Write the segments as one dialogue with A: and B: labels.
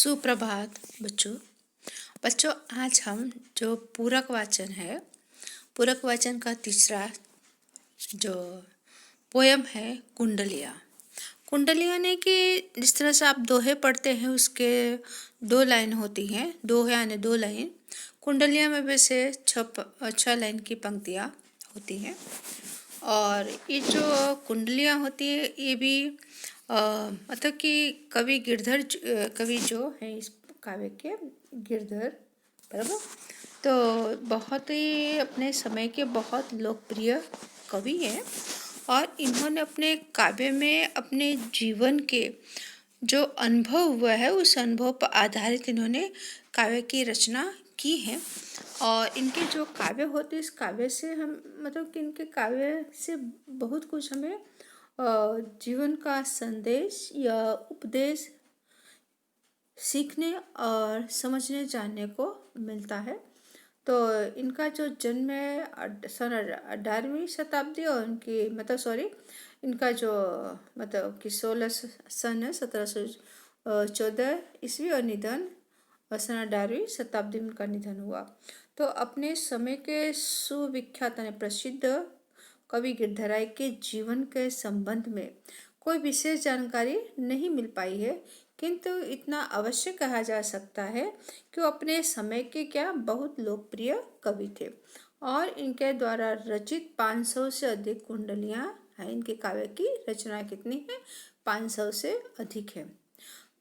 A: सुप्रभात बच्चों। बच्चों, आज हम जो पूरक वाचन है, पूरक वाचन का तीसरा जो पोयम है कुंडलिया। कुंडलिया ने कि जिस तरह से आप दोहे पढ़ते हैं उसके दो लाइन होती हैं, दोहे यानी दो लाइन। कुंडलिया में वैसे छह लाइन की पंक्तियाँ होती हैं। और ये जो कुंडलियाँ होती है ये भी मतलब कि कवि जो है इस काव्य के गिरधर, बराबर। तो बहुत ही अपने समय के बहुत लोकप्रिय कवि हैं और इन्होंने अपने काव्य में अपने जीवन के जो अनुभव हुआ है उस अनुभव पर आधारित इन्होंने काव्य की रचना की है। और इनके जो काव्य होते इस काव्य से हम मतलब कि इनके काव्य से बहुत कुछ हमें जीवन का संदेश या उपदेश सीखने और समझने जानने को मिलता है। तो इनका जो जन्म है सन 18वीं शताब्दी और इनकी इनका जो मतलब कि 16 सन है 1714 ईस्वी और निधन सन 18वीं शताब्दी में उनका निधन हुआ। तो अपने समय के सुविख्यात प्रसिद्ध कवि गिरधराय के जीवन के संबंध में कोई विशेष जानकारी नहीं मिल पाई है, किंतु इतना अवश्य कहा जा सकता है कि वो अपने समय के बहुत लोकप्रिय कवि थे और इनके द्वारा रचित 500 से अधिक कुंडलियाँ हैं। इनके काव्य की रचना कितनी है? 500 से अधिक है।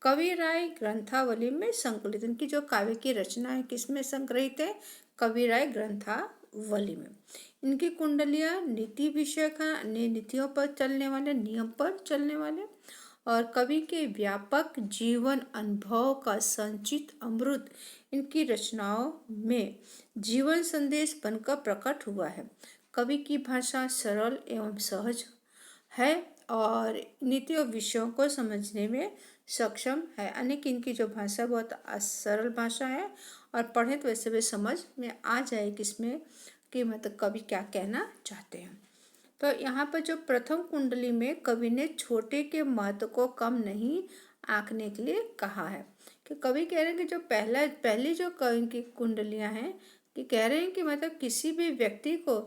A: कविराय ग्रंथावली में संकलित इनकी जो काव्य की रचना है किसमें संग्रहित है? कविराय ग्रंथावली में। इनकी कुंडलियाँ नीति विषय नीतियों पर चलने वाले, नियम पर चलने वाले और कवि के व्यापक जीवन अनुभव का संचित अमृत इनकी रचनाओं में जीवन संदेश बनकर प्रकट हुआ है। कवि की भाषा सरल एवं सहज है और नीतियों विषयों को समझने में सक्षम है। अनेक इनकी जो भाषा बहुत सरल भाषा है और पढ़े तो वैसे भी समझ में आ जाए किसमें कि मतलब कवि क्या कहना चाहते हैं। तो यहाँ पर जो प्रथम कुंडली में कवि ने छोटे के महत्व को कम नहीं आंकने के लिए कहा है कि कवि कह रहे हैं कि जो पहली जो कवि की कुंडलियाँ हैं कि कह रहे हैं कि मतलब किसी भी व्यक्ति को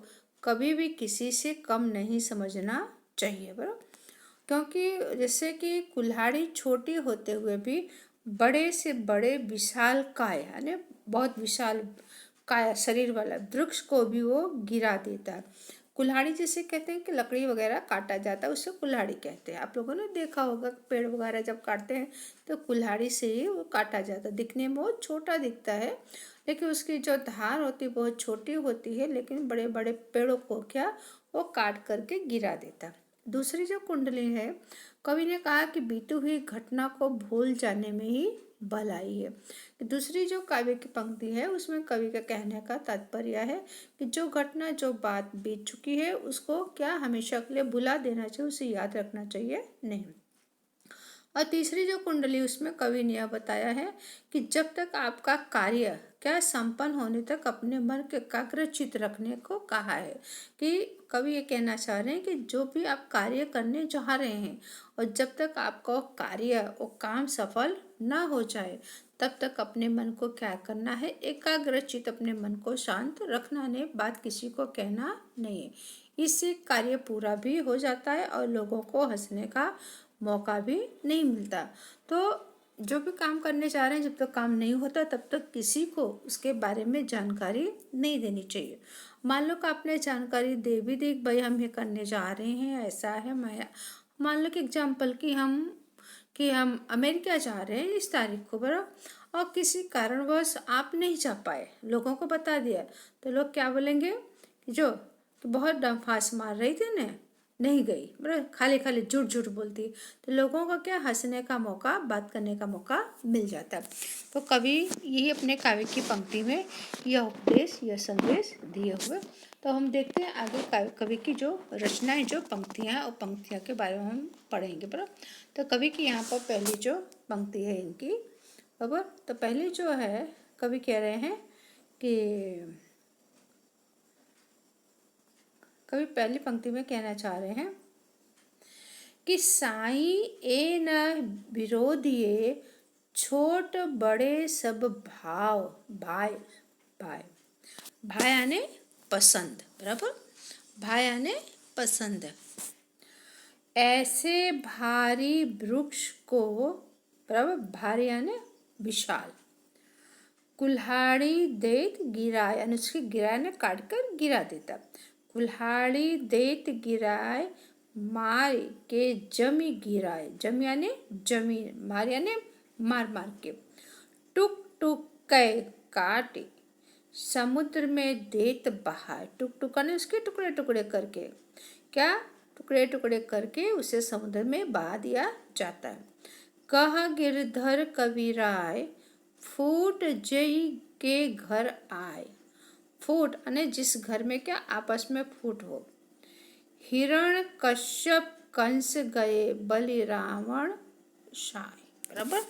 A: कभी भी किसी से कम नहीं समझना चाहिए, बराबर। क्योंकि जैसे कि कुल्हाड़ी छोटी होते हुए भी बड़े से बड़े विशाल काय यानी बहुत विशाल काया शरीर वाला वृक्ष को भी वो गिरा देता है। कुल्हाड़ी जैसे कहते हैं कि लकड़ी वगैरह काटा जाता है उससे कुल्हाड़ी कहते हैं। आप लोगों ने देखा होगा पेड़ वगैरह जब काटते हैं तो कुल्हाड़ी से ही वो काटा जाता है। दिखने में बहुत छोटा दिखता है लेकिन उसकी जो धार होती है बहुत छोटी होती है, लेकिन बड़े बड़े पेड़ों को वो काट करके गिरा देता है। दूसरी जो कुंडली है कवि ने कहा कि बीती हुई घटना को भूल जाने में ही भलाई है। दूसरी जो काव्य की पंक्ति है उसमें कवि का कहने का तात्पर्य है कि जो घटना जो बात बीत चुकी है उसको हमेशा के लिए भुला देना चाहिए, उसे याद रखना चाहिए नहीं। और तीसरी जो कुंडली उसमें कवि ने यह बताया है कि जब तक आपका कार्य संपन्न होने तक अपने मन के एकाग्रचित रखने को कहा है। कि कवि ये कहना चाह रहे हैं कि जो भी आप कार्य करने चाह रहे हैं और जब तक आपका कार्य वो काम सफल ना हो जाए तब तक अपने मन को क्या करना है? एकाग्रचित अपने मन को शांत रखना नहीं, बात किसी को कहना नहीं है। इससे कार्य पूरा भी हो जाता है और लोगों को हंसने का मौका भी नहीं मिलता। तो जो भी काम करने जा रहे हैं जब तक काम नहीं होता तब तक किसी को उसके बारे में जानकारी नहीं देनी चाहिए। मान लो कि आपने जानकारी दे भी दी भाई हम ये करने जा रहे हैं, ऐसा है। मान लो कि एग्जाम्पल कि हम अमेरिका जा रहे हैं इस तारीख को, बराबर, और किसी कारणवश आप नहीं जा पाए, लोगों को बता दिया तो लोग क्या बोलेंगे कि जो कि बहुत डंफास मार रही थी ना, नहीं गई, बराबर, खाली खाली झूठ झूठ बोलती, तो लोगों का हंसने का मौका, बात करने का मौका मिल जाता है। तो कवि यही अपने काव्य की पंक्ति में यह उपदेश, यह संदेश दिए हुए। तो हम देखते हैं आगे कवि की जो रचनाएं, जो पंक्तियां हैं और पंक्तियों के बारे में हम पढ़ेंगे, बराबर। तो कवि की यहाँ पर पहली जो पंक्ति है इनकी, बराबर। तो पहली जो है कवि कह रहे हैं कि कवि पहली पंक्ति में कहना चाह रहे हैं कि साई ए न विरोधिये छोट बड़े सब भाव भाई भाई भाई यानी पसंद, बराबर। भाई यानी पसंद। ऐसे भारी वृक्ष को, बराबर, भारी यानी विशाल, कुल्हाड़ी देत गिराए, यानी उसकी गिराए ने काट कर गिरा देता। कुल्हाड़ी देत गिराए मार के जमी गिराए, जमी यानी जमीन, मार यानी मार मार के। टुक टुक कै काटे समुद्र में देत बहाए, टुक टुक ने उसके टुकड़े टुकड़े करके, क्या, टुकड़े टुकड़े करके उसे समुद्र में बहा दिया जाता है। कह गिरधर कबीराय फूट जई के घर आए, फूट अने जिस घर में क्या आपस में फूट हो। हिरण कश्यप कंस गए बलि रावण साय, बराबर,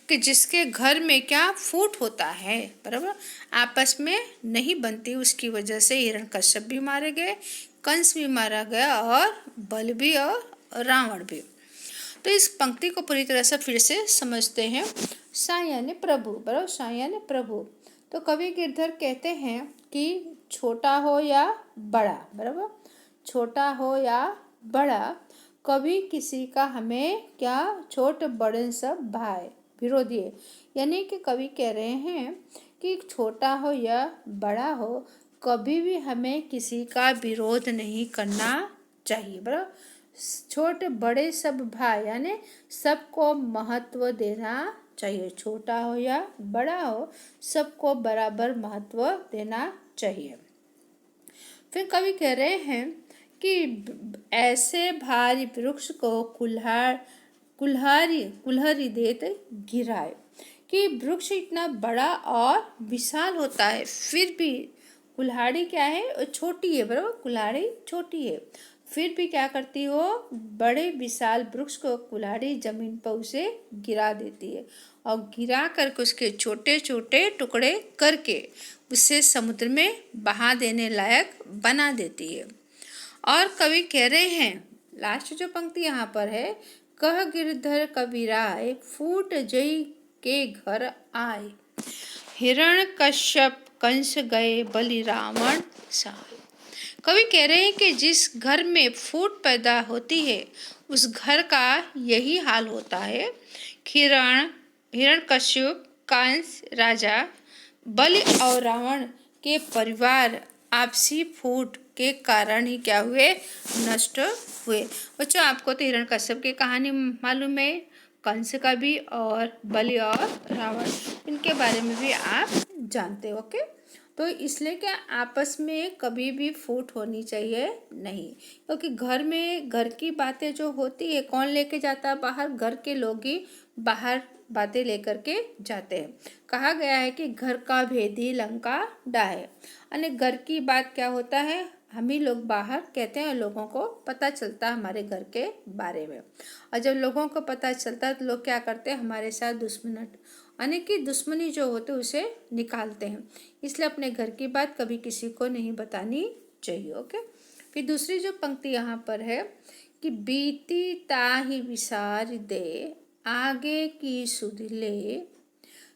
A: कि जिसके घर में क्या फूट होता है, बराबर, आपस में नहीं बनती, उसकी वजह से हिरण कश्यप भी मारे गए, कंस भी मारा गया और बलि भी और रावण भी। तो इस पंक्ति को पूरी तरह से फिर से समझते हैं। साई यानी प्रभु, बराबर, साई यानी प्रभु। तो कवि गिरधर कहते हैं कि छोटा हो या बड़ा, बराबर, छोटा हो या बड़ा, कभी किसी का हमें क्या, छोट बड़े सब भाई विरोधी है। यानी कि कवि कह रहे हैं कि छोटा हो या बड़ा हो, कभी भी हमें किसी का विरोध नहीं करना चाहिए, बराबर। छोटे बड़े सब भाई यानी सबको महत्व देना चाहिए, छोटा हो या बड़ा हो सबको बराबर महत्व देना चाहिए। फिर कवि कह रहे हैं कि ऐसे भारी वृक्ष को कुल्हाड़ी देत गिराए, कि वृक्ष इतना बड़ा और विशाल होता है, फिर भी कुल्हाड़ी क्या है, छोटी है, बराबर, कुल्हाड़ी छोटी है, फिर भी क्या करती हो, बड़े विशाल वृक्ष को कुल्हाड़ी जमीन पर उसे गिरा देती है और गिरा करके उसके छोटे छोटे टुकड़े करके उसे समुद्र में बहा देने लायक बना देती है। और कवि कह रहे हैं, लास्ट जो पंक्ति यहाँ पर है, कह गिरधर कबीराय फूट जई के घर आए, हिरण कश्यप कंस गए बलि रावण साय। कवि कह रहे हैं कि जिस घर में फूट पैदा होती है उस घर का यही हाल होता है। हिरण्यकश्यप, कंस राजा, बलि और रावण के परिवार आपसी फूट के कारण ही क्या हुए, नष्ट हुए। बच्चों, आपको तो हिरण्यकश्यप की कहानी मालूम है, कंस का भी, और बलि और रावण, इनके बारे में भी आप जानते हो। ओके, तो इसलिए क्या आपस में कभी भी फूट होनी चाहिए नहीं, क्योंकि घर में घर की बातें जो होती है कौन लेके जाता है बाहर, घर के लोग ही बाहर बातें लेकर के जाते हैं। कहा गया है कि घर का भेदी लंका डाहे, यानी घर की बात क्या होता है, हम ही लोग बाहर कहते हैं, लोगों को पता चलता है हमारे घर के बारे में, और जब लोगों को पता चलता है तो लोग क्या करते हैं, हमारे साथ यानी कि दुश्मनी जो होते उसे निकालते हैं। इसलिए अपने घर की बात कभी किसी को नहीं बतानी चाहिए। ओके, फिर दूसरी जो पंक्ति यहाँ पर है कि बीती ताहि विसार दे आगे की सुध ले,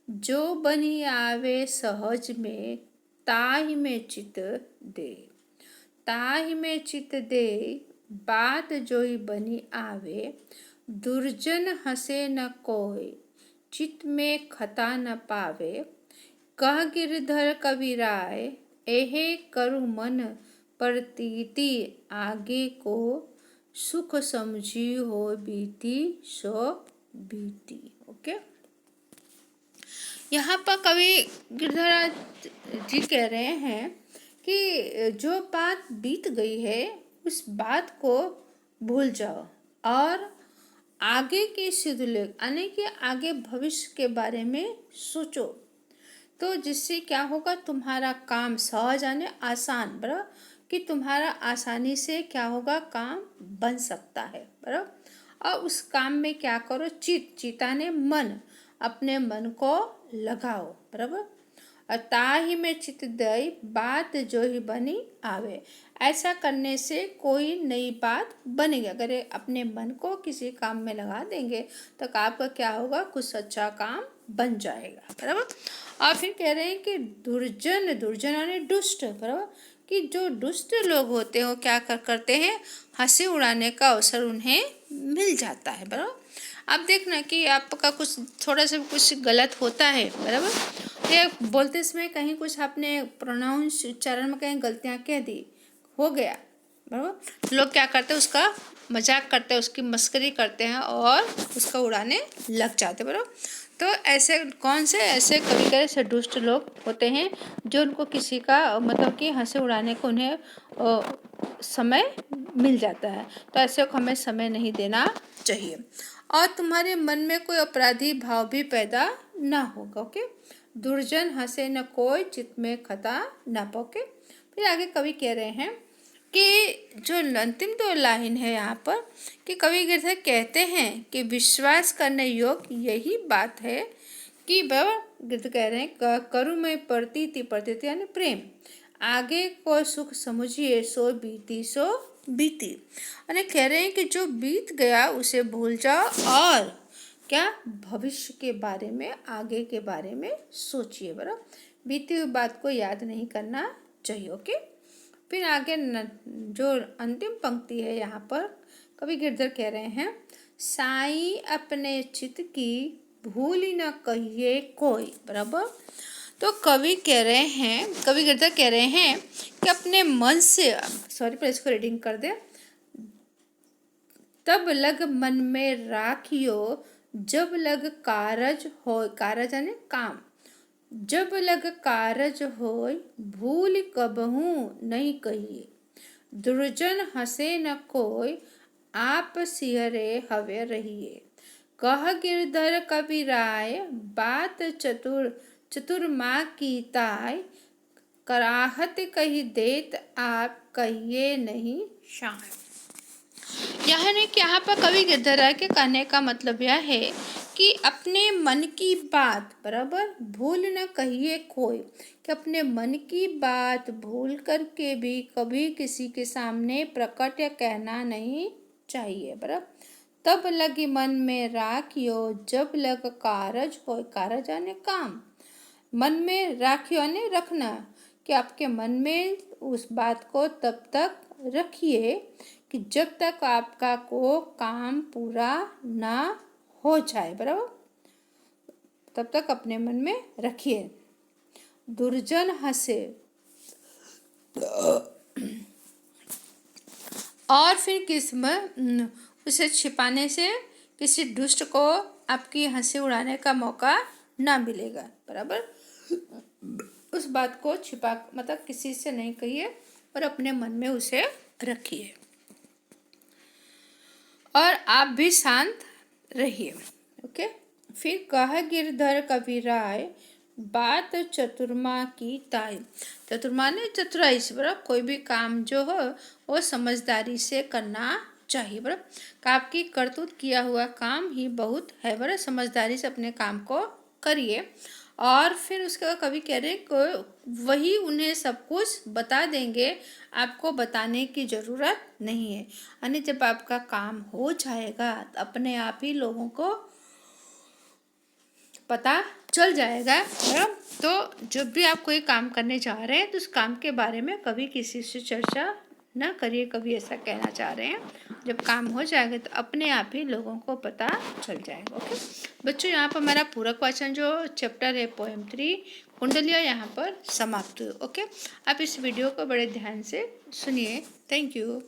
A: जो बनी आवे सहज में ताहि में चित दे, ताहि में चित दे बात जोई बनी आवे, दुर्जन हंसे न कोय चित में खता न पावे, कह गिरधर कबीराय एहे करु मन प्रतीति, आगे को सुख समझी हो बीती सो बीती। ओके, यहाँ पर कवि गिरधर जी कह रहे हैं कि जो बात बीत गई है उस बात को भूल जाओ और आगे की सिद्ध लेख, यानी कि आगे भविष्य के बारे में सोचो, तो जिससे क्या होगा, तुम्हारा काम सहज यानी आसान, बराबर, कि तुम्हारा आसानी से क्या होगा, काम बन सकता है, बराबर। और उस काम में क्या करो, चिताने मन, अपने मन को लगाओ, बराबर। ताहि में चित दई बात जो ही बनी आवे। ऐसा करने से कोई नई बात बनेगी। अगर अपने मन को किसी काम में लगा देंगे तो आपका क्या होगा, कुछ अच्छा काम बन जाएगा, बराबर। और फिर कह रहे हैं कि दुर्जन, दुर्जन यानी दुष्ट, बराबर, कि जो दुष्ट लोग होते हैं वो क्या करते हैं, हंसी उड़ाने का अवसर उन्हें मिल जाता है, बराबर। आप देखना कि आपका कुछ थोड़ा सा कुछ गलत होता है, बराबर, ये बोलते समय कहीं कुछ आपने प्रोनाउंस उच्चारण में कहीं गलतियाँ कह दी, हो गया, बराबर, लोग क्या करते हैं, उसका मजाक करते हैं, उसकी मस्करी करते हैं और उसका उड़ाने लग जाते हैं, बराबर। तो ऐसे कौन से ऐसे कभी कभी ऐसे दुष्ट लोग होते हैं जो उनको किसी का मतलब कि हंसी उड़ाने को उन्हें समय मिल जाता है। तो ऐसे को हमें समय नहीं देना चाहिए। और तुम्हारे मन में कोई अपराधी भाव भी पैदा ना होगा। ओके, दुर्जन हंसे न कोई, चित्त में खता ना पोके। फिर आगे कवि कह रहे हैं कि जो अंतिम दो लाइन है यहाँ पर, कि कवि गिरधर कहते हैं कि विश्वास करने योग्य यही बात है कि गिरधर कह रहे हैं करु में प्रतीति यानी प्रेम, आगे को सुख समझिए सो बीती। यानी कह रहे हैं कि जो बीत गया उसे भूल जाओ और क्या भविष्य के बारे में, आगे के बारे में सोचिए, बराबर। बीती हुई बात को याद नहीं करना चाहिए। ओके, फिर आगे जो अंतिम पंक्ति है यहाँ पर कवि गिरधर कह रहे हैं, साई अपने चित्त की भूल न कहिए कोई, बराबर। तो कवि गिरधर कह रहे हैं कि अपने मन से, पर इसको रीडिंग कर दे, तब लग मन में राखियो जब लग कारज हो, कारज यानी काम, जब लग कारज होय भूल कबहू नहीं कहिए। दुर्जन हंसे न कोई आप सिहरे हवे रहिए। कह गिरधर कवि राय बात चतुर माँ की ताय, कराहत कही देत आप कहिए नहीं शाय। यहाँ पर कवि गिरधर के कहने का मतलब यह है कि अपने मन की बात, बराबर, भूल न कहिए कोई, कि अपने मन की बात भूल करके भी कभी किसी के सामने प्रकट या कहना नहीं चाहिए, बराबर। तब लगी मन में राखियो जब लग कारज हो, कारज यानी काम, मन में राखियो यानी रखना, कि आपके मन में उस बात को तब तक रखिए कि जब तक आपका को काम पूरा ना हो जाए, बराबर, तब तक अपने मन में रखिए। दुर्जन हंसे, और फिर किस्म उसे छिपाने से किसी दुष्ट को आपकी हंसी उड़ाने का मौका ना मिलेगा, बराबर। उस बात को छिपा मतलब किसी से नहीं कहिए और अपने मन में उसे रखिए और आप भी शांत रहिए। ओके, फिर कह गिरधर कवि राय बात चतुर्मा की ताई। चतुर्मा ने चतुराई से, बराबर, कोई भी काम जो हो वो समझदारी से करना चाहिए, बराबर। आपकी करतूत किया हुआ काम ही बहुत है, बराबर, समझदारी से अपने काम को करिए। और फिर उसके बाद कवि कह रहे हैं कि वही उन्हें सब कुछ बता देंगे, आपको बताने की ज़रूरत नहीं है। यानी जब आपका काम हो जाएगा तो अपने आप ही लोगों को पता चल जाएगा। तो जब भी आप कोई काम करने जा रहे हैं तो उस काम के बारे में कभी किसी से चर्चा ना करिए, कभी ऐसा कहना चाह रहे हैं। जब काम हो जाएगा तो अपने आप ही लोगों को पता चल जाएगा। ओके बच्चों, यहाँ पर हमारा पूरक वाचन जो चैप्टर है पोएम 3 कुंडलिया यहाँ पर समाप्त हुई। ओके, आप इस वीडियो को बड़े ध्यान से सुनिए। Thank you.